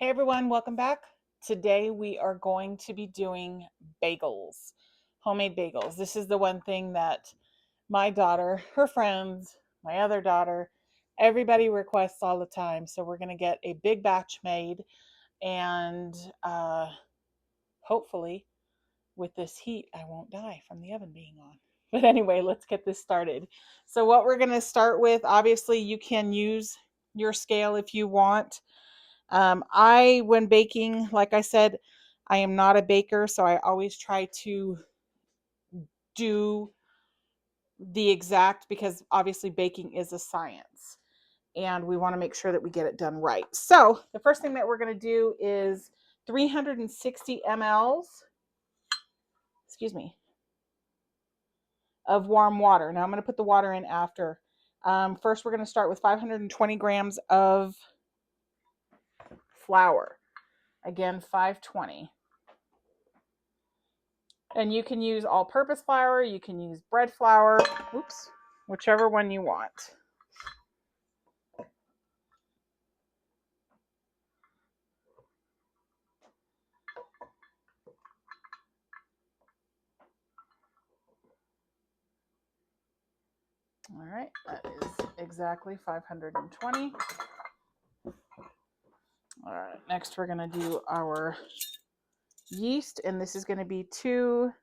Hey everyone, welcome back. Today we are going to be doing bagels, homemade bagels. This is the one thing that my daughter, her friends, my other daughter, everybody requests all the time. So we're going to get a big batch made and hopefully with this heat, I won't die from the oven being on. But anyway, let's get this started. So what we're going to start with, obviously you can use your scale if you want. When baking, like I said, I am not a baker, so I always try to do the exact, because obviously baking is a science and we want to make sure that we get it done right. So the first thing that we're going to do is 360 mLs, excuse me, of warm water. Now I'm going to put the water in after. First, we're going to start with 520 grams of flour. Again, 520. And you can use all-purpose flour, you can use bread flour, oops, whichever one you want. All right, that is exactly 520. All right, next we're going to do our yeast, and this is going to be 2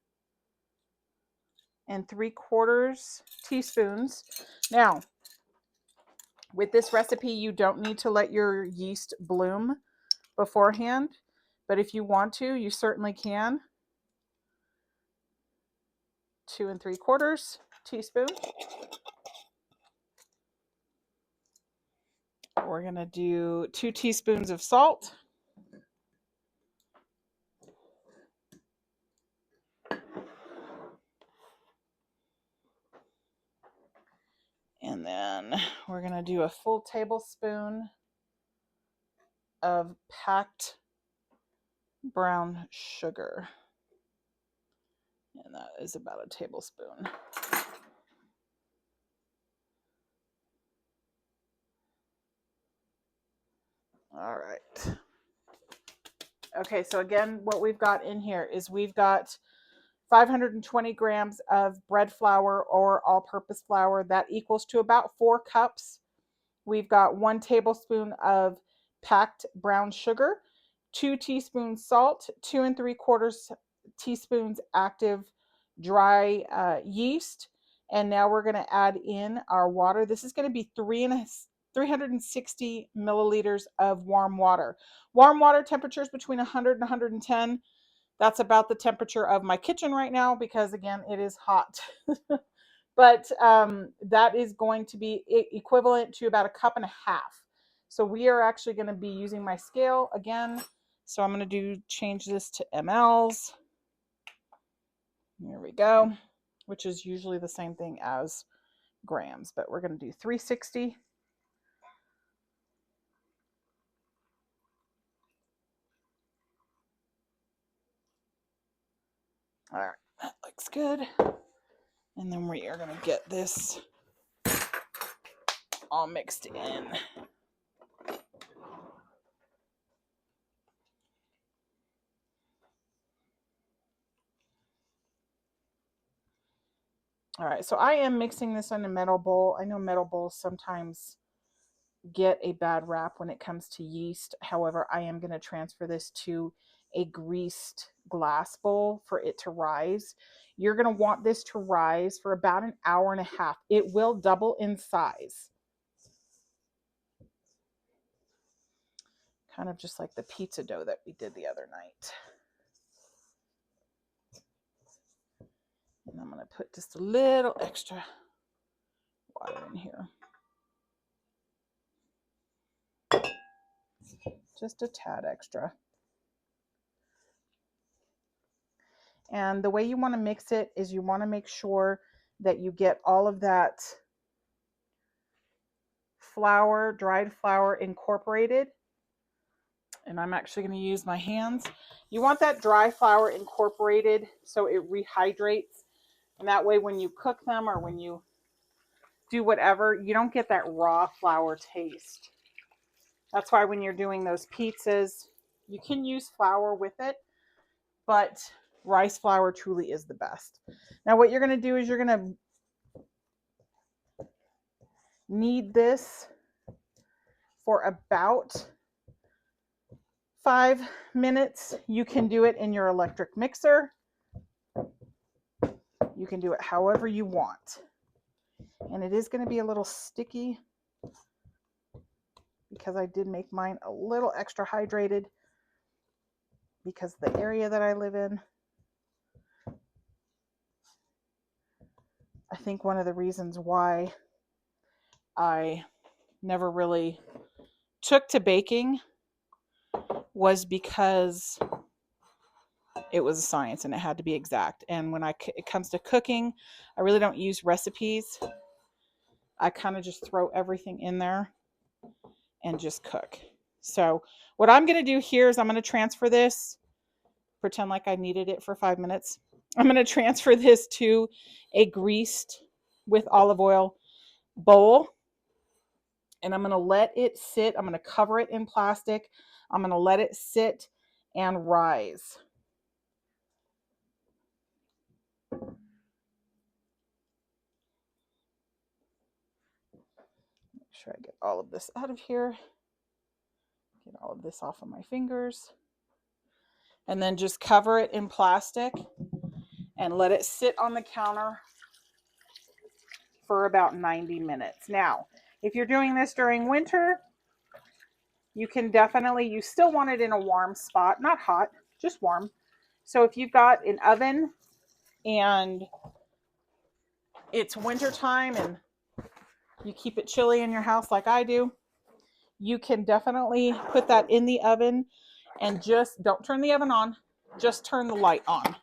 3/4 teaspoons. Now, with this recipe, you don't need to let your yeast bloom beforehand, but if you want to, you certainly can. 2 3/4 teaspoon. We're going to do 2 teaspoons of salt. And then we're going to do a full tablespoon of packed brown sugar. And that is about a tablespoon. All right. Okay, so again, what we've got in here is we've got 520 grams of bread flour or all-purpose flour. That equals to about 4 cups. We've got 1 tablespoon of packed brown sugar, 2 teaspoons salt, 2 3/4 teaspoons active dry yeast. And now we're going to add in our water. This is going to be 360 milliliters of warm water. Warm water temperatures between 100 and 110. That's about the temperature of my kitchen right now because, again, it is hot. But that is going to be equivalent to about 1.5 cups. So we are actually going to be using my scale again. So I'm going to change this to mLs. Here we go, which is usually the same thing as grams, but we're going to do 360. All right, that looks good. And then we are going to get this all mixed in. All right, so I am mixing this in a metal bowl. I know metal bowls sometimes get a bad rap when it comes to yeast. However, I am going to transfer this to a greased glass bowl for it to rise. You're going to want this to rise for about 1.5 hours. It will double in size. Kind of just like the pizza dough that we did the other night. And I'm going to put just a little extra water in here. Just a tad extra. And the way you want to mix it is you want to make sure that you get all of that flour, dried flour, incorporated. And I'm actually going to use my hands. You want that dry flour incorporated so it rehydrates. And that way when you cook them or when you do whatever, you don't get that raw flour taste. That's why when you're doing those pizzas, you can use flour with it, but rice flour truly is the best. Now what you're going to do is you're going to knead this for about 5 minutes. You can do it in your electric mixer. You can do it however you want. And it is going to be a little sticky because I did make mine a little extra hydrated because the area that I live in. I think one of the reasons why I never really took to baking was because it was a science and it had to be exact. And when it comes to cooking, I really don't use recipes. I kind of just throw everything in there and just cook. So what I'm going to do here is I'm going to transfer this, pretend like I needed it for 5 minutes. I'm going to transfer this to a greased with olive oil bowl. And I'm going to let it sit. I'm going to cover it in plastic. I'm going to let it sit and rise. Make sure I get all of this out of here. Get all of this off of my fingers. And then just cover it in plastic and let it sit on the counter for about 90 minutes. Now, if you're doing this during winter, you can definitely, you still want it in a warm spot, not hot, just warm. So if you've got an oven and it's winter time and you keep it chilly in your house like I do, you can definitely put that in the oven and just don't turn the oven on, just turn the light on.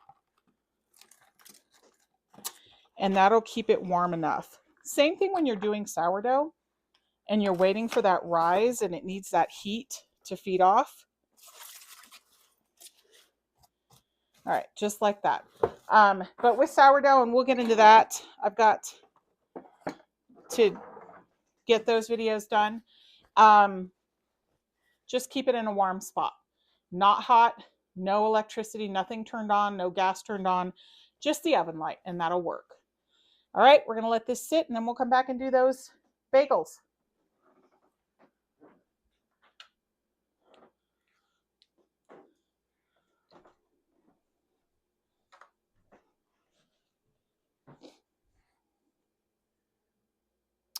And that'll keep it warm enough. Same thing when you're doing sourdough and you're waiting for that rise and it needs that heat to feed off. All right, just like that. But with sourdough, and we'll get into that, I've got to get those videos done. Just keep it in a warm spot. Not hot, no electricity, nothing turned on, no gas turned on, just the oven light, and that'll work. All right, we're going to let this sit, and then we'll come back and do those bagels.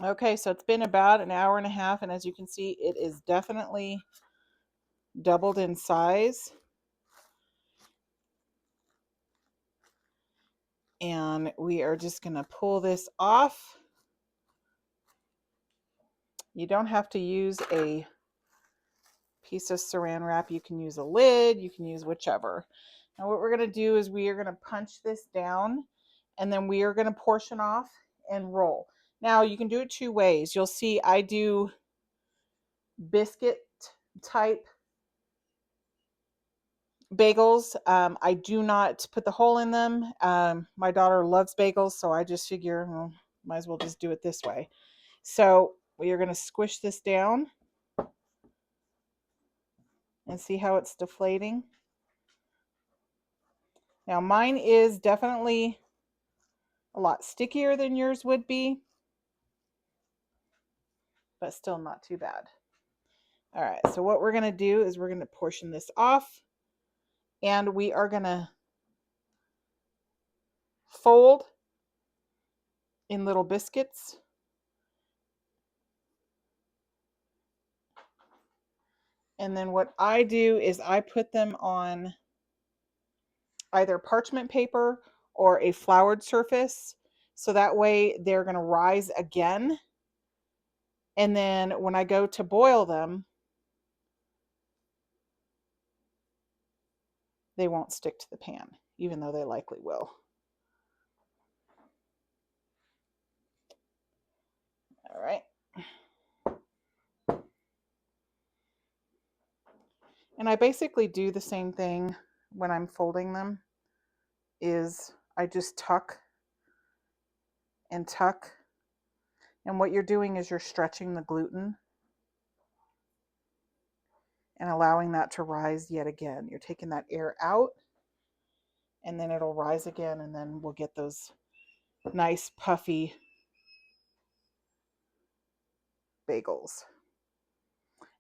Okay, so it's been about an hour and a half, and as you can see, it is definitely doubled in size. And we are just going to pull this off. You don't have to use a piece of saran wrap. You can use a lid. You can use whichever. Now what we're going to do is we are going to punch this down, and then we are going to portion off and roll. Now you can do it 2 ways. You'll see I do biscuit type bagels. I do not put the hole in them. My daughter loves bagels, so I just figure, well, might as well just do it this way. So we are going to squish this down and see how it's deflating. Now mine is definitely a lot stickier than yours would be, but still not too bad. All right, so what we're going to do is we're going to portion this off, and we are going to fold in little biscuits. And then what I do is I put them on either parchment paper or a floured surface, so that way they're going to rise again. And then when I go to boil them, they won't stick to the pan, even though they likely will. All right. And I basically do the same thing when I'm folding them, is I just tuck and tuck. And what you're doing is you're stretching the gluten. and allowing that to rise yet again. You're taking that air out, and then it'll rise again, and then we'll get those nice puffy bagels.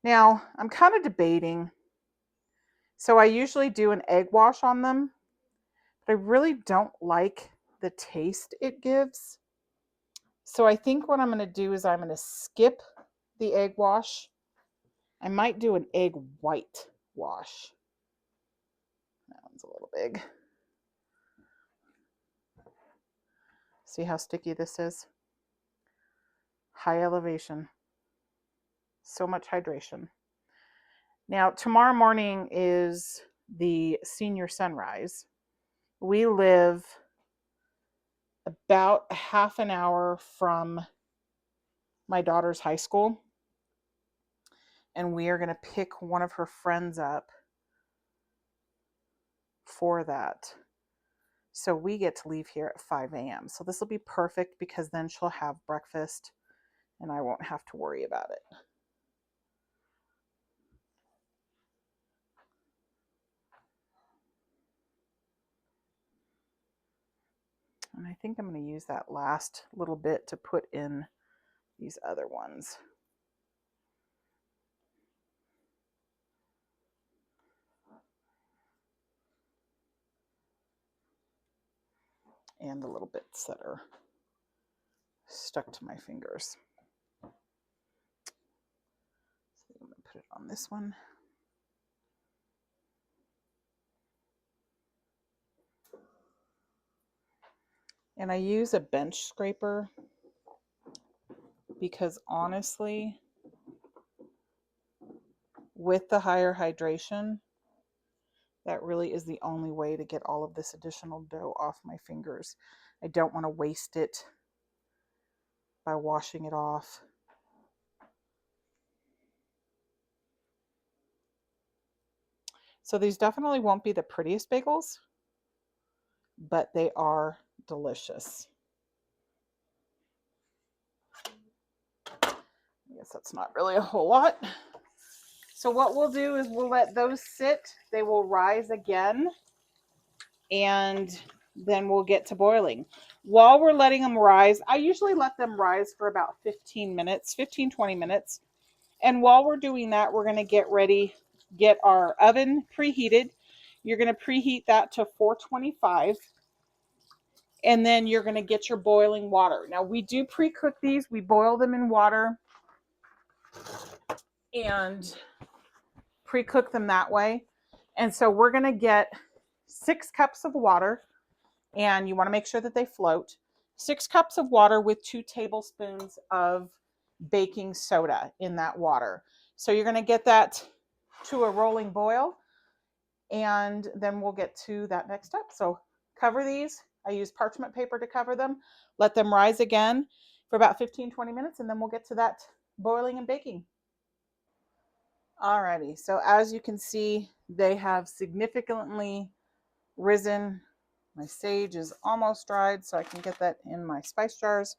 Now, I'm kind of debating. So I usually do an egg wash on them, but I really don't like the taste it gives. So I think what I'm going to do is I'm going to skip the egg wash. I might do an egg white wash. That one's a little big. See how sticky this is? High elevation. So much hydration. Now, tomorrow morning is the senior sunrise. We live about half an hour from my daughter's high school, and we are going to pick one of her friends up for that. So we get to leave here at 5 a.m. So this will be perfect because then she'll have breakfast and I won't have to worry about it. And I think I'm going to use that last little bit to put in these other ones. And the little bits that are stuck to my fingers. So I'm going to put it on this one. And I use a bench scraper because honestly, with the higher hydration, that really is the only way to get all of this additional dough off my fingers. I don't want to waste it by washing it off. So these definitely won't be the prettiest bagels, but they are delicious. I guess that's not really a whole lot. So what we'll do is we'll let those sit. They will rise again, and then we'll get to boiling. While we're letting them rise, I usually let them rise for about 20 minutes. And while we're doing that, we're going to get our oven preheated. You're going to preheat that to 425. And then you're going to get your boiling water. Now, we do pre-cook these. We boil them in water and pre-cook them that way. And so we're going to get 6 cups of water, and you want to make sure that they float. 6 cups of water with 2 tablespoons of baking soda in that water. So you're going to get that to a rolling boil, and then we'll get to that next step. So cover these. I use parchment paper to cover them. Let them rise again for about 15-20 minutes, and then we'll get to that boiling and baking. Alrighty, so as you can see, they have significantly risen. My sage is almost dried, so I can get that in my spice jars.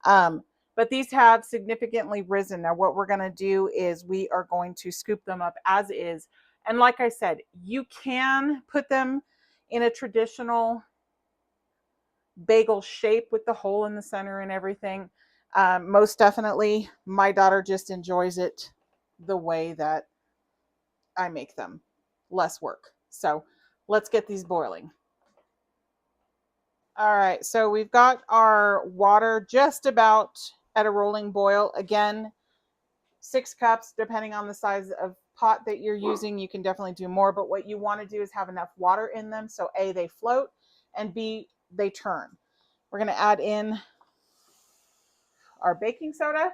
But these have significantly risen. Now what we're going to do is we are going to scoop them up as is. And like I said, you can put them in a traditional bagel shape with the hole in the center and everything. Most definitely, my daughter just enjoys it the way that I make them. Less work. So let's get these boiling. All right, so we've got our water just about at a rolling boil. Again, 6 cups, depending on the size of pot that you're using. You can definitely do more, but what you want to do is have enough water in them so A, they float, and B, they turn. We're going to add in our baking soda.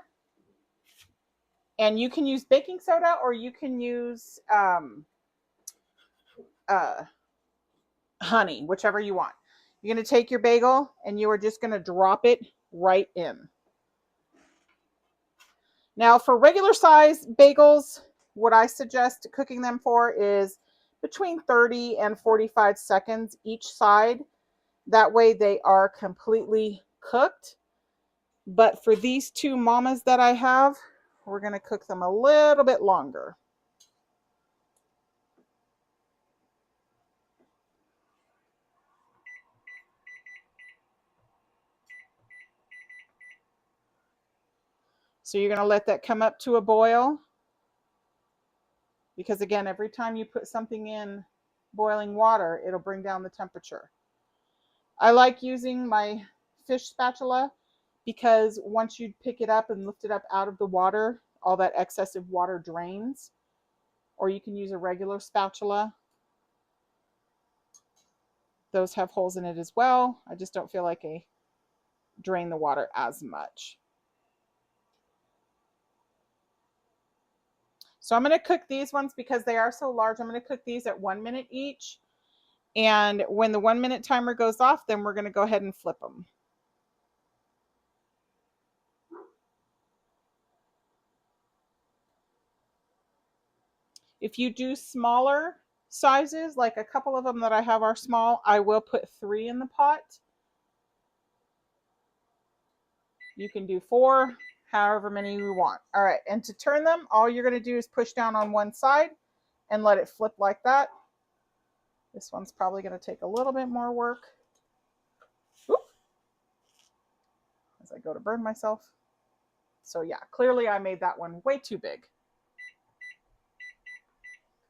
And you can use baking soda or you can use honey, whichever you want. You're going to take your bagel and you are just going to drop it right in. Now, for regular size bagels, what I suggest cooking them for is between 30 and 45 seconds each side. That way they are completely cooked. But for these 2 mamas that I have, we're going to cook them a little bit longer. So you're going to let that come up to a boil, because again, every time you put something in boiling water, it'll bring down the temperature. I like using my fish spatula because once you pick it up and lift it up out of the water, all that excessive water drains. Or you can use a regular spatula. Those have holes in it as well. I just don't feel like I drain the water as much. So I'm going to cook these ones because they are so large. I'm going to cook these at 1 minute each. And when the 1 minute timer goes off, then we're going to go ahead and flip them. If you do smaller sizes, like a couple of them that I have are small, I will put 3 in the pot. You can do 4, however many you want. All right, and to turn them, all you're going to do is push down on one side and let it flip like that. This one's probably going to take a little bit more work. Oop. As I go to burn myself. So yeah, clearly I made that one way too big.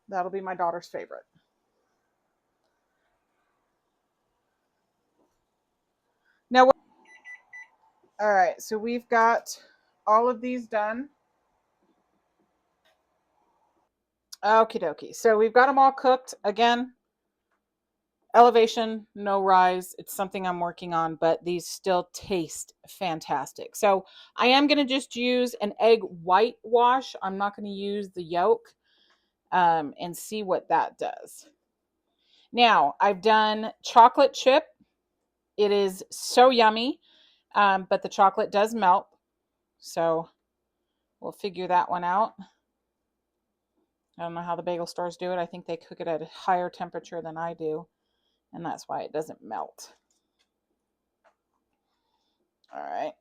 That'll be my daughter's favorite. Now, all right, so we've got all of these done. Okie dokie. So we've got them all cooked. Again, elevation, no rise. It's something I'm working on, but these still taste fantastic. So I am going to just use an egg whitewash. I'm not going to use the yolk, and see what that does. Now, I've done chocolate chip. It is so yummy, but the chocolate does melt. So we'll figure that one out. I don't know how the bagel stores do it. I think they cook it at a higher temperature than I do, and that's why it doesn't melt. All right.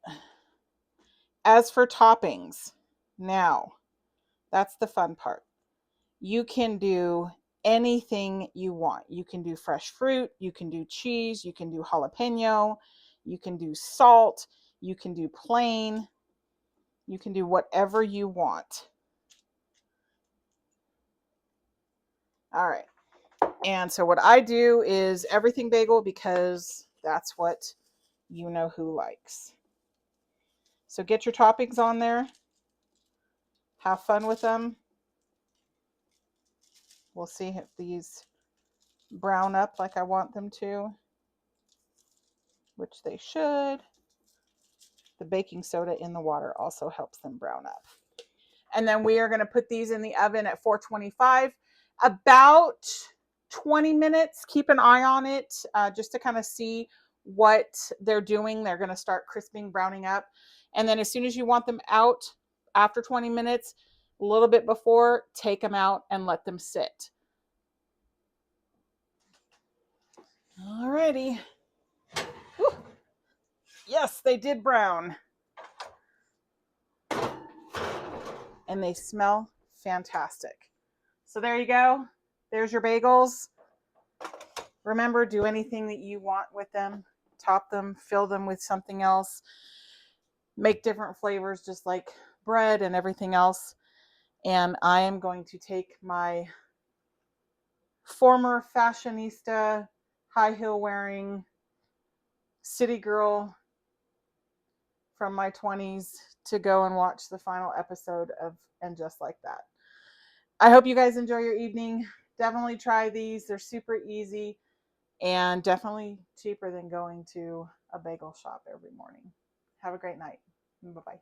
As for toppings, now that's the fun part. You can do anything you want. You can do fresh fruit, you can do cheese, you can do jalapeno, you can do salt, you can do plain, you can do whatever you want. All right. And so what I do is everything bagel because that's what you know who likes. So get your toppings on there. Have fun with them. We'll see if these brown up like I want them to, which they should. The baking soda in the water also helps them brown up. And then we are going to put these in the oven at 425, about 20 minutes. Keep an eye on it just to kind of see what they're doing. They're going to start crisping, browning up. And then as soon as you want them out after 20 minutes, a little bit before, take them out and let them sit. All righty. Yes, they did brown. And they smell fantastic. So there you go. There's your bagels. Remember, do anything that you want with them. Top them, fill them with something else. Make different flavors just like bread and everything else. And I am going to take my former fashionista, high heel wearing city girl from my 20s to go and watch the final episode of And Just Like That. I hope you guys enjoy your evening. Definitely try these. They're super easy and definitely cheaper than going to a bagel shop every morning. Have a great night. Bye-bye.